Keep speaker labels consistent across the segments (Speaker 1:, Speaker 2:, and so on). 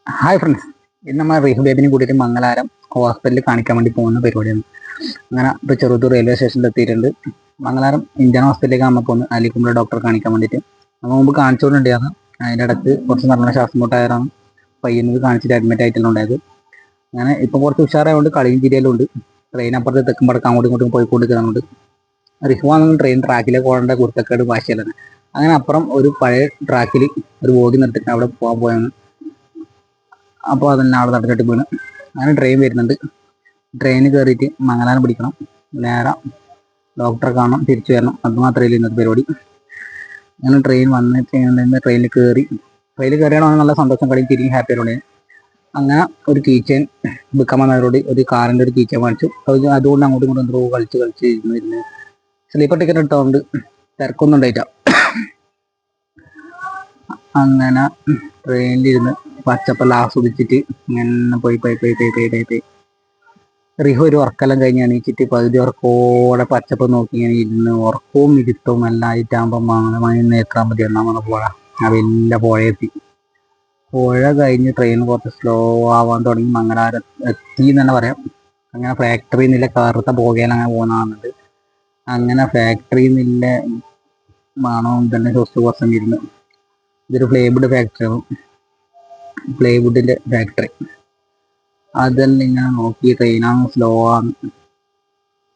Speaker 1: Hi friends, ഇന്ന് നമ്മൾ റീഹു ബേബിനെ കൂട്ടിയിട്ട് മംഗലാരം ഹോസ്പിറ്റലിൽ കാണിക്കാൻ വേണ്ടി പോകുന്ന പരിപാടിയാണ്. അങ്ങനെ ഇപ്പോൾ ചെറുതൂർ റെയിൽവേ സ്റ്റേഷനിൽ എത്തിയിട്ടുണ്ട്. മംഗലാരം ഇന്ത്യൻ ഹോസ്പിറ്റലിലേക്ക് നമ്മൾ പോകുന്നത് അലിക്കുമ്പള ഡോക്ടറെ കാണിക്കാൻ വേണ്ടിയിട്ട്. നമ്മൾ മുമ്പ് കാണിച്ചുകൊണ്ടുണ്ടായിരുന്നു. അതിൻ്റെ ഇടയ്ക്ക് കുറച്ച് നല്ല ശ്വാസം മുട്ടായതാണ് പയ്യന്നത് കാണിച്ചിട്ട് അഡ്മിറ്റ് ആയിട്ടുള്ള ഉണ്ടായത്. അങ്ങനെ ഇപ്പോൾ കുറച്ച് ഉഷാറായതുകൊണ്ട് കളിയും ചിരിയെല്ലാം ഉണ്ട്. ട്രെയിൻ അപ്പുറത്ത് തെക്കുമ്പോഴേക്ക് അങ്ങോട്ടും ഇങ്ങോട്ടും പോയിക്കൊണ്ടിരിക്കുന്നുണ്ട്. റിഹു ആണെങ്കിൽ ട്രെയിൻ ട്രാക്കിലേക്ക് പോകേണ്ട കുരുത്തക്കേട് ഭാഷയല്ല. അങ്ങനെ അപ്പുറം ഒരു പഴയ ട്രാക്കിൽ ഒരു ബോഗി നിർത്തിയിട്ട് അവിടെ പോകാൻ പോയാണ്. അപ്പോൾ അതെല്ലാം ആൾ തട്ടിത്തട്ടി വീണ്. അങ്ങനെ ട്രെയിൻ വരുന്നുണ്ട്. ട്രെയിനിൽ കയറിയിട്ട് മംഗലാരം പിടിക്കണം, നേരെ ഡോക്ടറെ കാണണം, തിരിച്ചു വരണം. അത് മാത്രമേ ഇന്നത്തെ പരിപാടി. അങ്ങനെ ട്രെയിൻ വന്നിട്ട് ട്രെയിനിൽ കയറിയാണോ നല്ല സന്തോഷം, കളിയും തിരിയും ഹാപ്പി ആയിട്ട്. അങ്ങനെ ഒരു കീ ചെയിൻ വിൽക്കാൻ വന്നവരോട് ഒരു കാറിൻ്റെ ഒരു കീ ചെയിൻ വാങ്ങിച്ചു. അതുകൊണ്ട് അങ്ങോട്ടും ഇങ്ങോട്ടും എന്തോ കളിച്ച് ഇരുന്ന് സ്ലീപ്പർ ടിക്കറ്റ് എടുത്തോണ്ട് തിരക്കൊന്നും ഉണ്ടായിട്ടാ. അങ്ങനെ ട്രെയിനിലിരുന്ന് പച്ചപ്പെല്ലാം ആസ്വദിച്ചിട്ട് ഇങ്ങനെ പോയി റിഹു ഒരു ഉറക്കെല്ലാം കഴിഞ്ഞ് എണീച്ചിട്ട് പകുതി ഉറക്കോടെ പച്ചപ്പ് നോക്കി ഇങ്ങനെ ഇരുന്ന് ഉറക്കവും ഇരുത്തവും എല്ലാം ആയിട്ടാകുമ്പോൾ മണി നേത്രാൻ മതി എന്നാ പുഴ. ആ വലിയ പുഴയെത്തി. പുഴ കഴിഞ്ഞ് ട്രെയിൻ കുറച്ച് സ്ലോ ആവാൻ തുടങ്ങി. മംഗലാരം എത്തി എന്ന് തന്നെ പറയാം. അങ്ങനെ ഫാക്ടറിയിൽ നിന്നില്ല കറുത്ത പുകയെല്ലാം അങ്ങനെ പോകുന്നതാണുണ്ട്. അങ്ങനെ ഫാക്ടറിയിൽ നിന്നില്ല മണവും തന്നെ കുറച്ച് ഇരുന്ന്. ഇതൊരു പ്ലൈവുഡ് ഫാക്ടറിയാണ്, പ്ലൈവുഡിന്റെ ഫാക്ടറി. അതെല്ലാം ഇങ്ങനെ നോക്കി ട്രെയിനാണ് സ്ലോ ആണ്.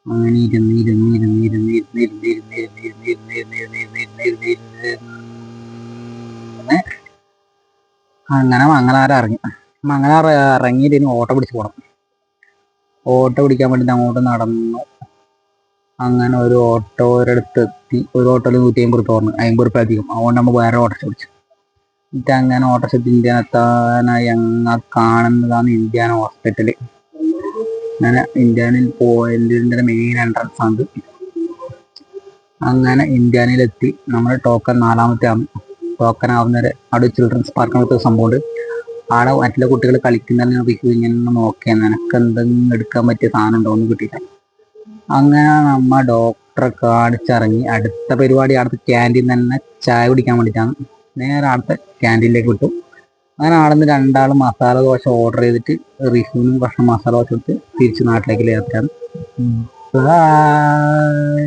Speaker 1: അങ്ങനെ അങ്ങനെ മംഗലാരം ഇറങ്ങി. മംഗലാരം ഇറങ്ങിയിട്ട് ഇനി ഓട്ടോ പിടിച്ച് പോകണം. ഓട്ടോ പിടിക്കാൻ വേണ്ടിയിട്ട് അങ്ങോട്ട് നടന്നു. അങ്ങനെ ഒരു ഓട്ടോയുടെ എത്തി. ഒരു ഓട്ടോയിൽ 150 റുപ്യ പറഞ്ഞു, 50 റുപ്യ അധികം. അതുകൊണ്ട് നമ്മൾ വേറെ ഓട്ടോ പിടിച്ചു. എന്നിട്ട് അങ്ങനെ ഓട്ടോറിക്ഷ ഇന്ത്യൻ എത്താനായി ഞങ്ങൾ കാണുന്നതാണ് ഇന്ത്യൻ ഹോസ്പിറ്റൽ. അങ്ങനെ ഇന്ത്യനിൽ പോയതിൻ്റെ മെയിൻ എൻട്രൻസ് ആണ്. അങ്ങനെ ഇന്ത്യനിലെത്തി. നമ്മുടെ ടോക്കൺ 4ാമത്തെ ആണ്. ടോക്കൺ ആവുന്നവരെ അവിടെ ചിൽഡ്രൻസ് പാർക്കിനകത്ത് സംഭവമുണ്ട്. അവിടെ മറ്റുള്ള കുട്ടികൾ കളിക്കുന്നതിന് റിവ്യൂ ഇങ്ങനെ നോക്കിയാൽ നിനക്ക് എന്തെങ്കിലും എടുക്കാൻ പറ്റിയ സാധനം ഉണ്ടോ എന്ന് കിട്ടിയില്ല. അങ്ങനെ നമ്മൾ ഡോക്ടറെ കാണിച്ചിറങ്ങി. അടുത്ത പരിപാടി അടുത്ത ക്യാൻറ്റീൻ തന്നെ ചായ കുടിക്കാൻ വേണ്ടിയിട്ടാണ്. നേരെ അടുത്ത ക്യാൻറ്റീനിലേക്ക് വിട്ടു. അങ്ങനെ അവിടെ നിന്ന് 2 മസാല ദോശ ഓർഡർ ചെയ്തിട്ട് റിഹുവിനും ഭക്ഷണം മസാല ദോശ കൊടുത്ത് തിരിച്ച് നാട്ടിലേക്ക് യാത്രയാണ്. ബൈ.